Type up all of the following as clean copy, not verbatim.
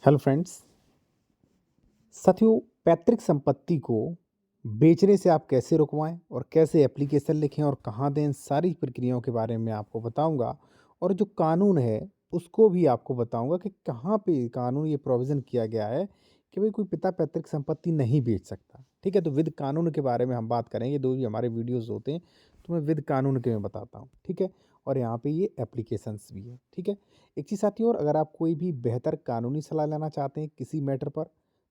Hello friends. साथियों, पैतृक संपत्ति को बेचने से आप कैसे रुकवाएं और कैसे एप्लीकेशन लिखें और कहाँ दें, इन सारी प्रक्रियाओं के बारे में आपको बताऊंगा। और जो कानून है उसको भी आपको बताऊंगा कि कहाँ पे कानून ये प्रोविज़न किया गया है कि भाई कोई पिता पैतृक संपत्ति नहीं बेच सकता। ठीक है, तो विद कानून के बारे में हम बात करेंगे। जो भी हमारे वीडियोज़ होते हैं तो मैं विद कानून के मैं बताता हूँ। ठीक है, और यहाँ पे ये एप्लीकेशंस भी है। ठीक है, एक चीज़ साथियों, और अगर आप कोई भी बेहतर कानूनी सलाह लेना चाहते हैं किसी मैटर पर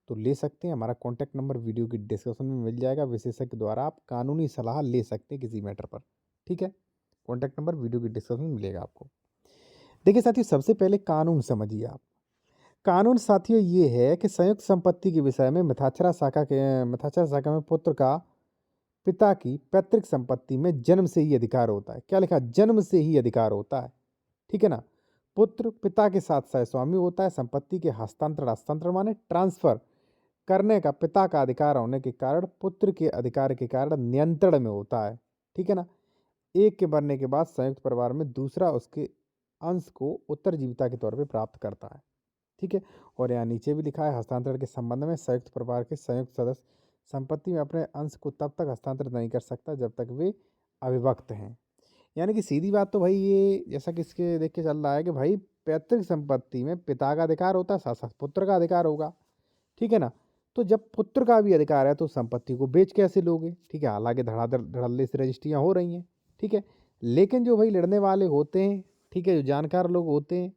तो ले सकते हैं। हमारा कॉन्टैक्ट नंबर वीडियो की डिस्क्रिप्शन में मिल जाएगा। विशेषज्ञ द्वारा आप कानूनी सलाह ले सकते हैं किसी मैटर पर। ठीक है, कॉन्टैक्ट नंबर वीडियो की डिस्क्रिप्शन में मिलेगा आपको। देखिए साथियों, सबसे पहले कानून समझिए आप। कानून साथियों ये है कि संयुक्त संपत्ति के विषय में मिथाक्षरा शाखा में पुत्र का पिता की पैतृक संपत्ति में जन्म से ही अधिकार होता है। क्या लिखा? जन्म से ही अधिकार होता है। ठीक है ना? पुत्र पिता के साथ सहस्वामी होता है। संपत्ति के हस्तांतरण, हस्तांतरण माने ट्रांसफर करने का पिता का अधिकार होने के कारण पुत्र के अधिकार के कारण नियंत्रण में होता है। ठीक है ना? एक के मरने के बाद संयुक्त परिवार में दूसरा उसके अंश को उत्तरजीविता के तौर पे प्राप्त करता है। ठीक है, और यहाँ नीचे भी लिखा है, हस्तांतरण के संबंध में संयुक्त परिवार के संयुक्त सदस्य संपत्ति में अपने अंश को तब तक हस्तांतरित नहीं कर सकता जब तक वे अविभक्त हैं। यानी कि सीधी बात तो भाई ये, जैसा कि इसके देख के चल रहा है कि भाई पैतृक संपत्ति में पिता का अधिकार होता है, साथ साथ पुत्र का अधिकार होगा। ठीक है ना? तो जब पुत्र का भी अधिकार है तो संपत्ति को बेच कैसे लोगे? ठीक है, हालांकि धड़ाधड़ धड़ल्ले से रजिस्ट्रियाँ हो रही हैं। ठीक है, लेकिन जो भाई लड़ने वाले होते हैं, ठीक है, जो जानकार लोग होते हैं,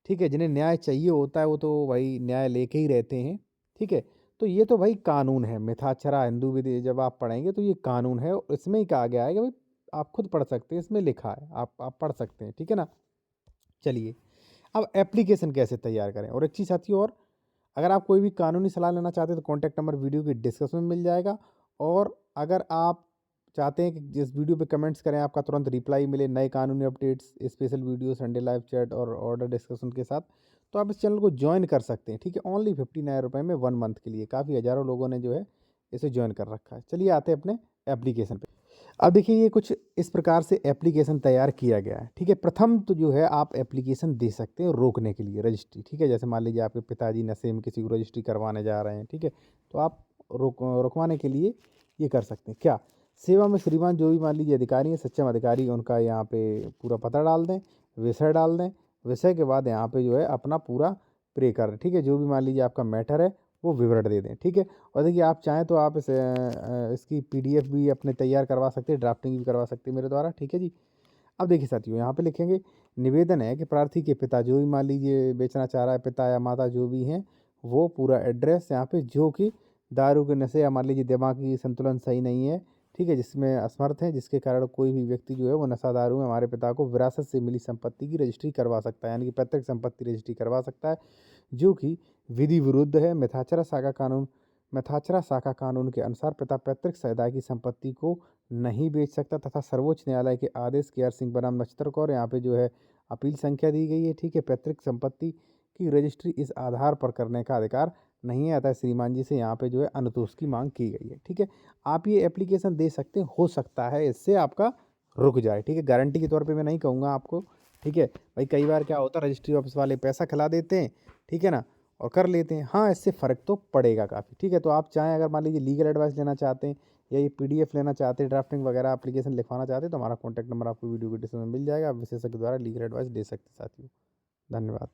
ठीक है, जिन्हें न्याय चाहिए होता है, वो तो भाई न्याय लेके ही रहते हैं। ठीक है, तो ये तो भाई कानून है। मिथाक्षरा हिंदू विधि जब आप पढ़ेंगे तो ये कानून है, और इसमें ही कहा गया है कि भाई आप खुद पढ़ सकते हैं, इसमें लिखा है, आप पढ़ सकते हैं। ठीक है ना? चलिए, अब एप्लीकेशन कैसे तैयार करें। और एक चीज़ साथियों और, अगर आप कोई भी कानूनी सलाह लेना चाहते हैं तो कॉन्टैक्ट नंबर वीडियो की डिस्क्रिप्शन में मिल जाएगा। और अगर आप चाहते हैं कि जिस वीडियो पे कमेंट्स करें आपका तुरंत रिप्लाई मिले, नए कानूनी updates, special video, Sunday live chat और ऑर्डर डिस्कशन के साथ, तो आप इस चैनल को ज्वाइन कर सकते हैं। ठीक है, ओनली 59 रुपये में 1 मंथ के लिए। काफ़ी हज़ारों लोगों ने जो है इसे ज्वाइन कर रखा है। चलिए आते हैं अपने एप्लीकेशन पे। अब देखिए, ये कुछ इस प्रकार से एप्लीकेशन तैयार किया गया है। ठीक है, प्रथम तो जो है आप एप्लीकेशन दे सकते हैं रोकने के लिए रजिस्ट्री। ठीक है, जैसे मान लीजिए आपके पिताजी नशे में किसी को रजिस्ट्री करवाने जा रहे हैं। ठीक है, तो आप रुकवाने के लिए ये कर सकते हैं। क्या? सेवा में श्रीमान जो भी मान लीजिए अधिकारी हैं, सक्षम अधिकारी, उनका यहाँ पे पूरा पता डाल दें, विषय डाल दें। विषय के बाद यहाँ पे जो है अपना पूरा प्रे कर, ठीक है, जो भी मान लीजिए आपका मैटर है वो विवरण दे दें। ठीक है, और देखिए आप चाहें तो आप इसकी पीडीएफ भी अपने तैयार करवा सकते हैं, ड्राफ्टिंग भी करवा सकते हैं मेरे द्वारा। ठीक है जी। अब देखिए साथियों, यहाँ पे लिखेंगे, निवेदन है कि प्रार्थी के पिता जो भी मान लीजिए बेचना चाह रहा है, पिता या माता जो भी हैं, वो पूरा एड्रेस यहाँ पे, जो कि दारू के नशे या मान लीजिए दिमागी संतुलन सही नहीं है, ठीक है, जिसमें असमर्थ है, जिसके कारण कोई भी व्यक्ति जो है वो नशा दारू में हमारे पिता को विरासत से मिली संपत्ति की रजिस्ट्री करवा सकता है, यानी कि पैतृक संपत्ति रजिस्ट्री करवा सकता है, जो कि विधि विरुद्ध है। मिथाक्षरा शाखा कानून के अनुसार पिता पैतृक समुदाय की संपत्ति को नहीं बेच सकता, तथा सर्वोच्च न्यायालय के आदेश के आर सिंह बनाम नक्षत्र कौर, यहाँ पे जो है अपील संख्या दी गई है। ठीक है, पैतृक संपत्ति की रजिस्ट्री इस आधार पर करने का अधिकार नहीं है, अतः श्रीमान जी से यहाँ पे जो है अनुतोष की मांग की गई है। ठीक है, आप ये एप्लीकेशन दे सकते हैं, हो सकता है इससे आपका रुक जाए। ठीक है, गारंटी के तौर पे मैं नहीं कहूँगा आपको। ठीक है भाई, कई बार क्या होता है, रजिस्ट्री ऑफिस वाले पैसा खिला देते हैं, ठीक है ना, और कर लेते हैं। हाँ, इससे फ़र्क तो पड़ेगा काफ़ी। ठीक है, तो आप चाहें, अगर मान लीजिए लीगल एडवाइस लेना चाहते हैं या ये पीडीएफ लेना चाहते हैं, ड्राफ्टिंग वगैरह एप्लीकेशन लिखवाना चाहते हैं, तो हमारा कॉन्टैक्ट नंबर आपको वीडियो के डिस्क्रिप्शन में मिल जाएगा। आप विशेषज्ञ द्वारा लीगल एडवाइस ले सकते हैं साथियों। धन्यवाद।